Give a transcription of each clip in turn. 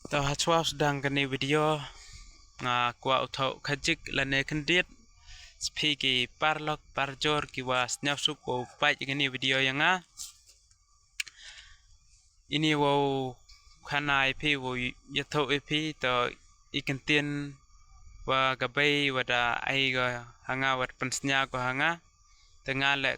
Tao hachwa sedang kini video kuat uthau kajik lane kendit speaki parlok parjor kiwa snapsuk wo pai kini video yang ini wo khana ip wo yathau ip to ikentien wa gabai wada ai ga hanga wat pensnya ko hanga tengah lek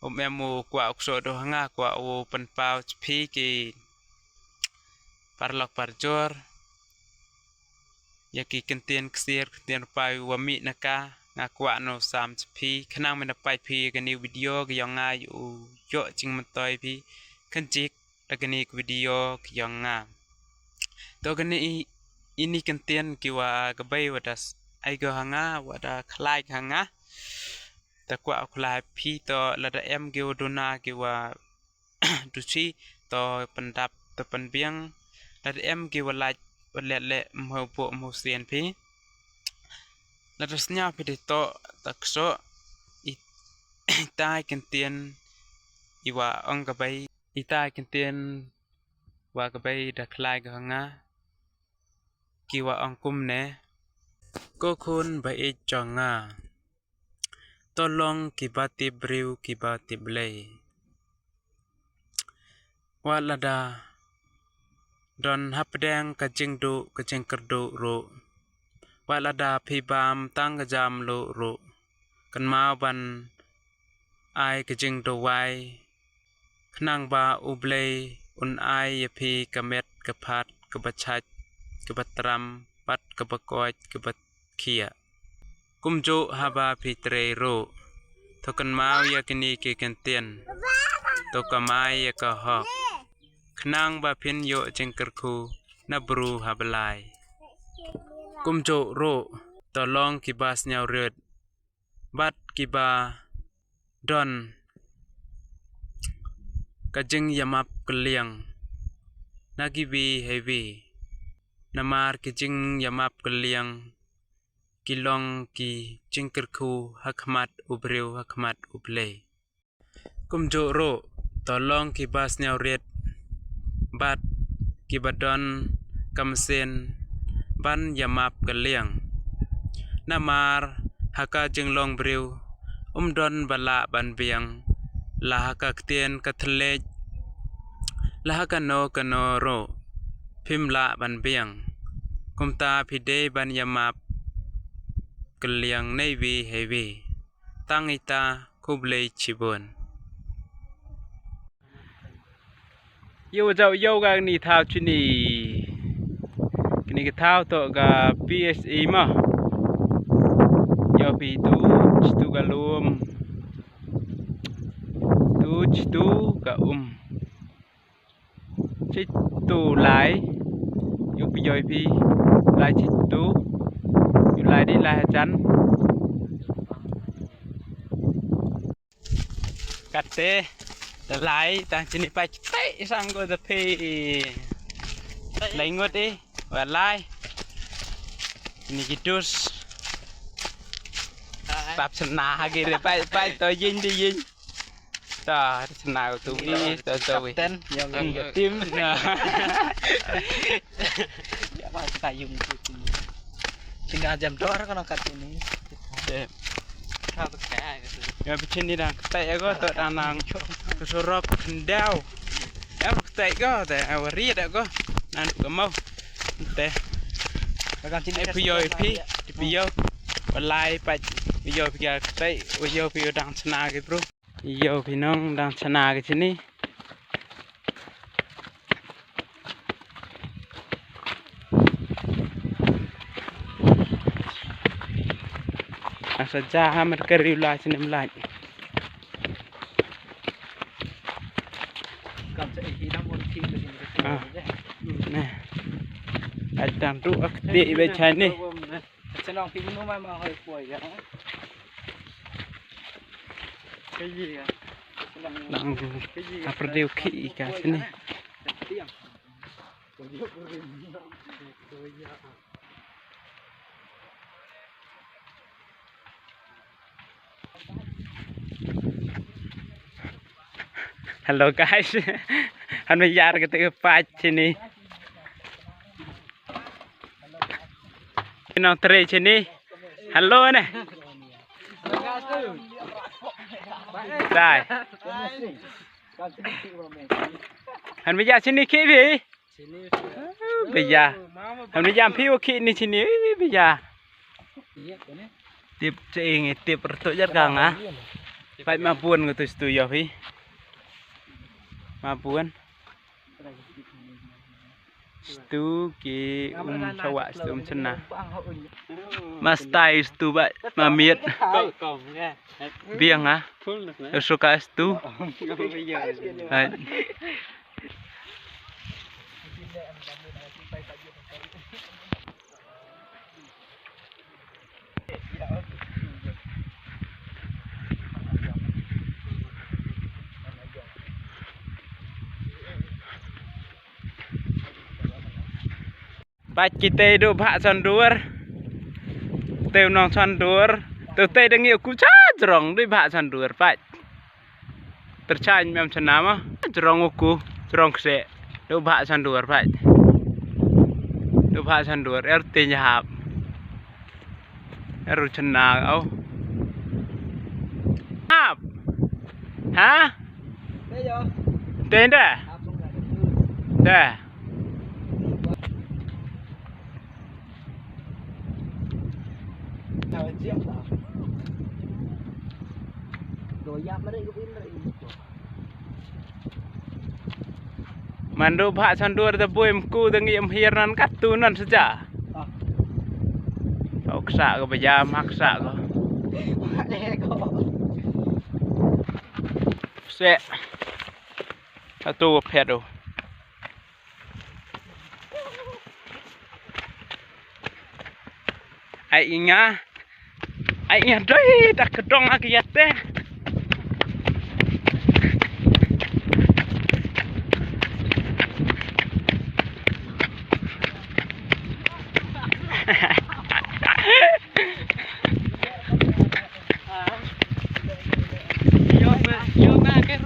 memu kuat ukso do hanga kuat wo penpau speaki parlok parjor yaki kentien ksir kentien pai wami naka ngakwa no sam pi khnang mena pai pi kani video gyong nga yu yo ching mantoi pi kanjik takani video gyong nga to kani ini kentien kiwa gabai wadas aigo hanga wada khlai hanga takwa khlai pi to lada em gyo dona kiwa dusi to pendap to penbiang lada em kiwa like lẹ màu bộ màu xiên phi là rất nhau phi để to đặc số itai kinh tiền iwa ông cái bay itai kinh tiền wa cái bay đặc lai cái nga kiwa ông kum nè cô khôn bay cho nga to long kibati briu kibati blay wa lada don hapdeng kajing do kajing kerdo ro walada phibam tang jam lo ro kan ma ban ai kajing do wai khnang ba ublei un ai phi kamet kaphat kabachach kabatram pat kabakoj kabakhia kumjo haba phi tre ro to kan ma ya kini ke kentien to kamai ya ka ho khnang ba phin yo jengkerku na bru hablai kumjo ro to long kibas nyau red bat kiba don kajing yamap keliang nagibi heavy namar kajing yamap keliang kilong ki jengkerku hakmat ubreu hakmat ublei kumjo ro to long kibas nyau red bat kibadon kamsen ban yamap keliang namar haka jenglong breu don bala ban biang lahaka ktien kathlej lahaka no kanoro phimla ban biang kumta phide ban yamap keliang navy heavy tangita kublei chibon yêu dạo yêu ga ni thao chi ni cái thao to ga PSE mà yêu pi tu ga lum tu ga chi tu lại yêu pi yoi pi lại chi tu yêu lại đi lại chắn cắt tê lại tang chi ni pai tây sang go the pay lấy ngót đi và lại ini kitus bab sena hagi re pai to yin di yin ta sena tu ni to wi yang tim ya ba sayung tinggal jam dor kan kat ini kau pakai ya bikin ni dah ketai go to danang kesorok kendau ya ketai go te awari dak go nan ko mau te video pi video online pa video pi ketai video pi dang chana ke bro video pi nong dang chana ke sini asa jaha mat kari la sini melaj nah adang tu akti baca ni senang pi minum memang hai puai ya cái gì à đang apa điều khí cả sini hello guys, han bây giờ cái tự patch sini น้องเตยชนี่ฮัลโหลเนี่ยได้หันไปยาชนี่ขี้พี่ไปยาหันไปยามพี่ว่าขี้นี่ชนี่ไปยาtiệp chị tiệp tổ rất gần á phải mà buồn người tôi giờ phi mà buồn stu ki sawak stu cena mas tai stu ba mà miệt biang á suka stu Baik kita hidup hak sandur, teu nong sandur, teu teh dengi aku cerong di hak sandur, baik. Tercain mem senama, cerong aku, cerong kse, du hak sandur, baik. Du hak sandur, tinya hap, cena au, hap, hah? Teh dah, dah. Mandu hak sandur tebuy mku dengi hiran katunan saja. Kau ksak ke bejam haksak ke. Sek. Satu pedo. Ainya doi tak kedong lagi ya teh.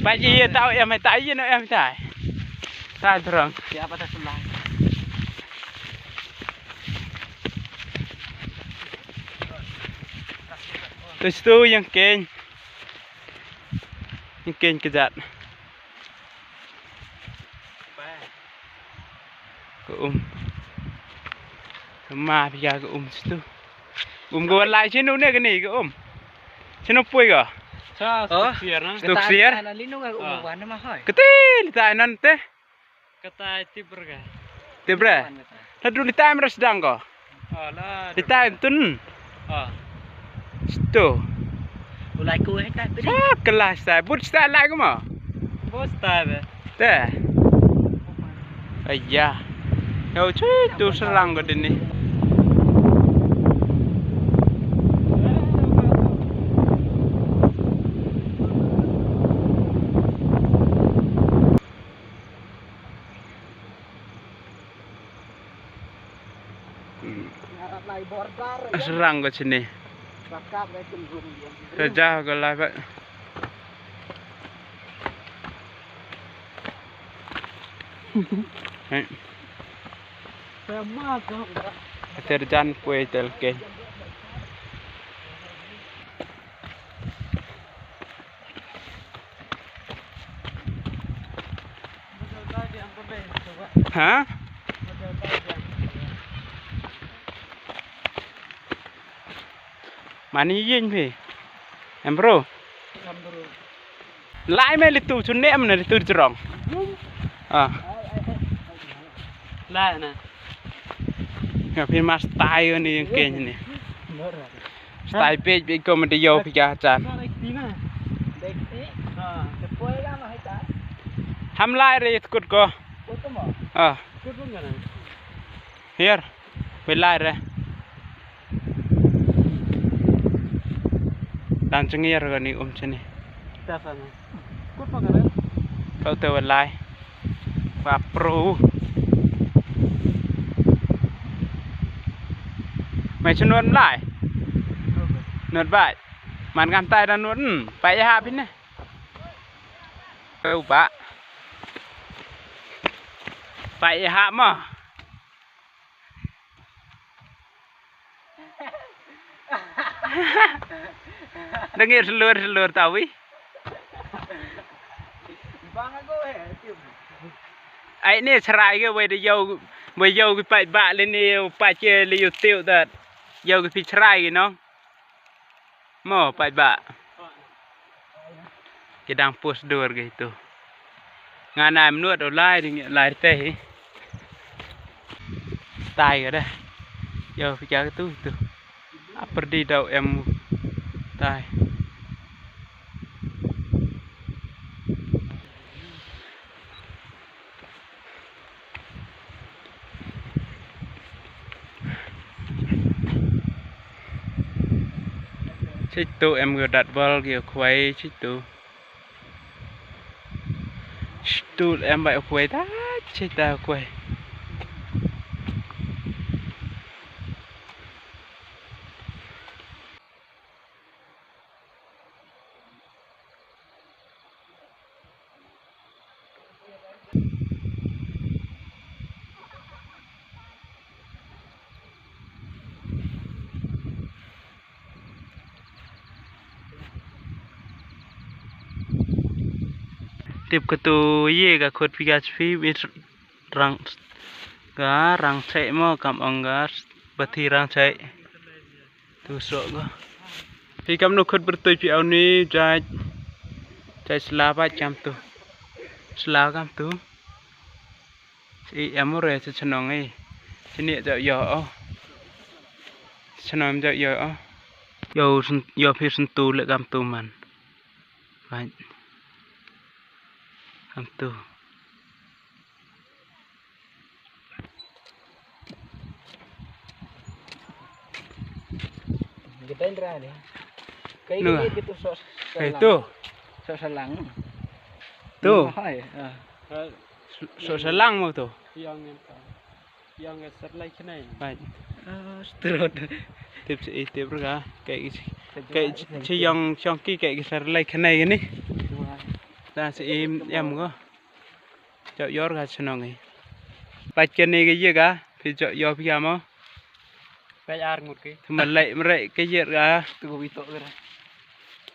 Bây giờ tao em mày tại gì nữa em tại sai thường siapa tak sebelah terus tu yang keng kejat ke ma bây giờ ke situ gue lại sini nih ke nih ke sini puy ke stuk siar ketil tai nanti Kata tiber ka. Tibre. Tadu di time ras dang ko. Di time tun. Sto. Ulai ku hai ta. Kelas saya. But saya lagi mo. Bos ta be. Teh. Ayah. Yo cuy tu serang ko din ni. Serang ke sini. Sejauh ke lah pak. Terjan kue telke. Hah? Mani yin phi em bro lại mấy litu chun nem này litu churong Lại nè gặp phi mas style này yang keng này style page bị comedy yo phi cha chan ham lại rồi cút co here về lại rồi dan cengir kan ni sini. Tafana. Kut pakai. Kau tahu lai. Pak Pro. Mày chân nuốt lại. Nuốt vậy. Màn gam tay đã nuốt. Phải hạ bên này. Pak. Phải hạ mà. Dengar selur tahu wi. Bang aku Ai ni serai ke bây giờ cái bài bạ lên đi bài chơi liu tiêu thật. Giờ cái phi serai nó. Mo bài bạ. Cái đang post door gitu. Ngana menurut online thì lại teh. Tai rồi đây. Giờ phải chơi cái tu. Apa di đâu em tai. Situ em vừa đặt ball kìa khuấy situ. Situ em phải khuấy ta chết ta khuấy. Tip ketu ye ga khot pigas phi rang chạy mo kam anggas bathi rang chạy tu so go phi kam no khot bertoi pi au ni chạy selaba cham tu sela kam tu si amore se chnong ei sini ja yo chnong ja yo phi sun tu le kam tu man right kam tu Kita indra ni. Kayak Nua. gitu sos. Kayak tu Sos selang. tu Hai. so selang mo tu Yang serlai kenai. right Strod. tip ra cái chi yang chong ki cái sar lai khnai ni ta si em go chợ yor ga chnong ei pa chen ni cái gì ga phi chợ yor phi mo Kayak ar ngut ke. mà lại cái gì ga Tu go bitok ra.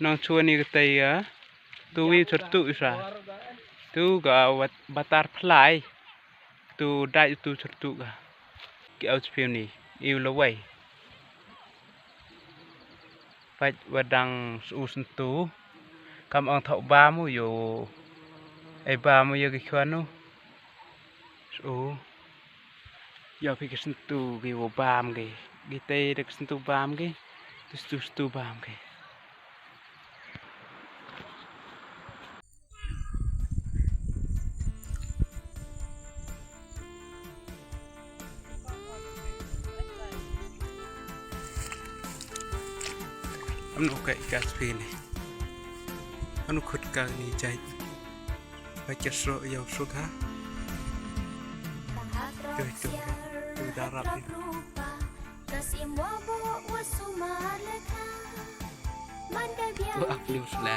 nong chua ni cái tay ga tu wi chut tu sa tu ga batar phlai tu dai tu chut tu ga cái áo phim ni yêu lo way phải wadang usun tu kam ang thau ba mu yo ai ba mu yo cái khoan nu su yo phi cái sun tu cái wo bam cái tây được sun tu bam cái tu bam cái anu kai gas phi này anu khut ka ni chai baca so yo so ha tu darap ni tu akliu sla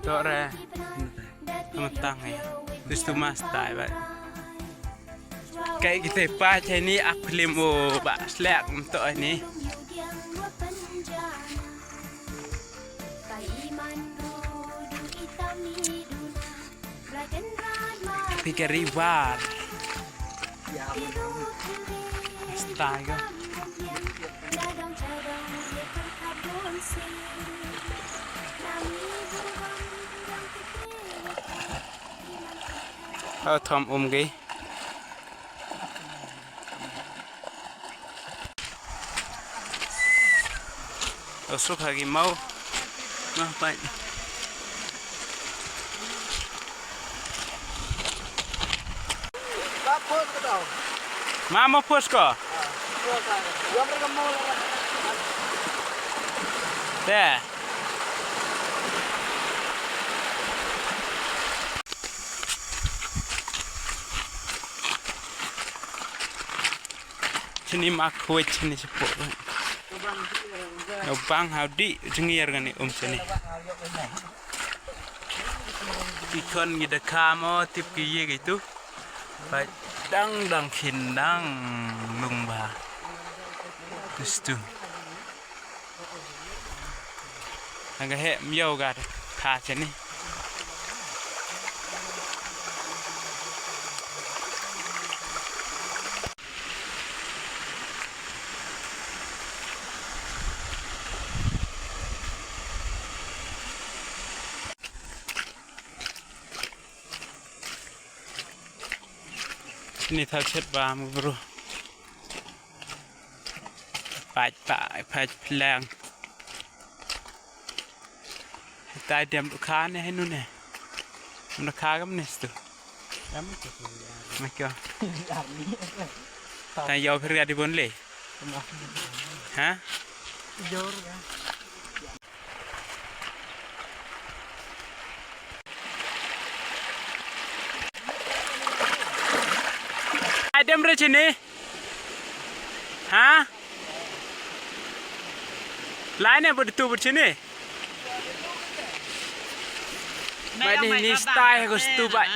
to ra tang ai tu mas tai vậy cái te pa chai ni aklim o ba slak to ni Pique rival style go thom cái ở số hai mau nó phải Mama pusko. There. Sini mak kuat sini sepuluh. Bang howdy jengir kan ni sini. Ikan gida kamo tip kiye gitu. Baik. Đang khinh đang lùng bà. This too. Thằng cái hệ nhiều gạt khá chén đi. Ini thao chết ba mu bro. Phải làng. Tai điểm độ khá này hayนู่นnày. Nó khá lắm này tu. Mà kêu. Tai yêu phải ra đi bốn lệ. Hả? Vô ra. Ai đem ra trên này? Hả? Lái này bật tu bật trên này. Mày đi ni style của stu vậy.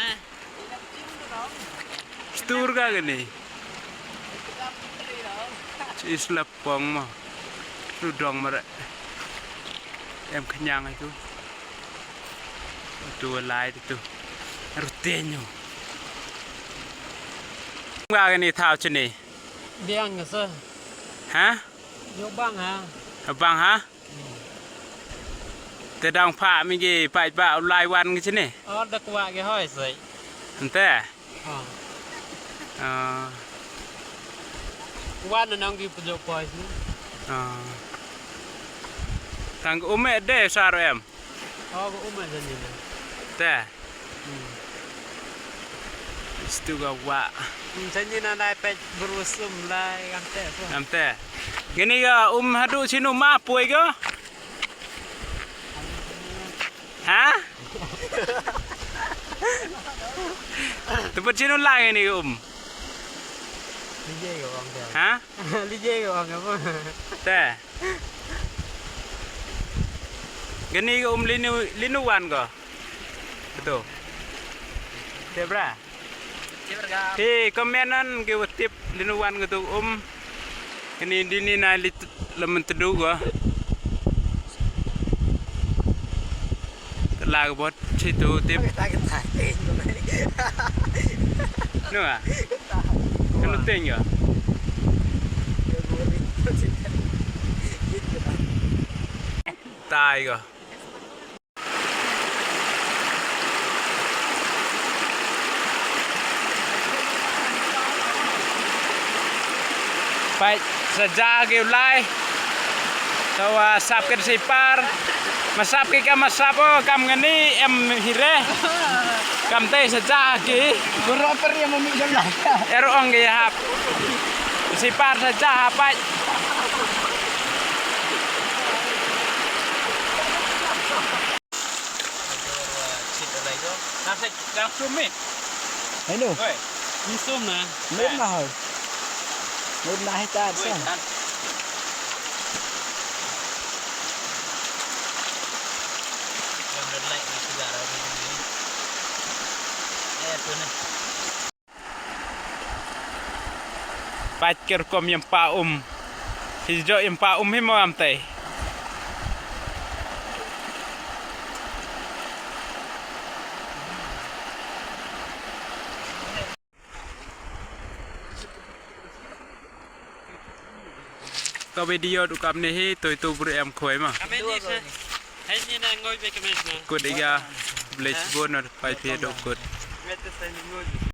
Stu ra cái này. Chỉ là bông mà. Stu đong mà đấy. Em khăn nhang hay tu. Tu lái đi tu. Rutin nhau. Ra cái này thao trên này. Biang sơ. Hả? Vô băng hả? Bang hả? Te dong pha mi gi pai ba lai wan cái này. Đặc quạ cái hỏi sấy. Ante. Wan nó nong di pujo poi sih. Thằng ume de saro em. Có umai dân nhìn. Te. Stu ga wa. Dân nhìn này pe berusum lai ante. Ante. Gini ga hadu sinu ma pui go. Hả? Tempat sini lagi nih Lije của ông kìa. Hả? Lije của ông kìa. Teh. Gini linuan kok. Betul. Tebra. Thì komenan ke tip linuan gitu Gini dini na lemen tedu kok. Là bot situ tip. Nữa à? Cái nó tên nhở? Tai kìa. Phải saja kêu lai. Tawa sap ke sipar. Masap ke kam masap kam ngani em hire. Kam teh saja ki. Beroper yang memikirkan lah. Ero ong ke hap. Sipar saja hapai. Đang zoom ấy. Thấy đâu? Ơi, Đi zoom nè. Lên mà hỏi. Lên lại hết ta xem. Pakir kom yang pa hijau yang pa himo am teh. Có video tụ cầm này hi tôi bữa em khối mà. Hãy nhìn này ngồi về cái này. Cột đi ra, lấy bốn nó phải phía độ cột.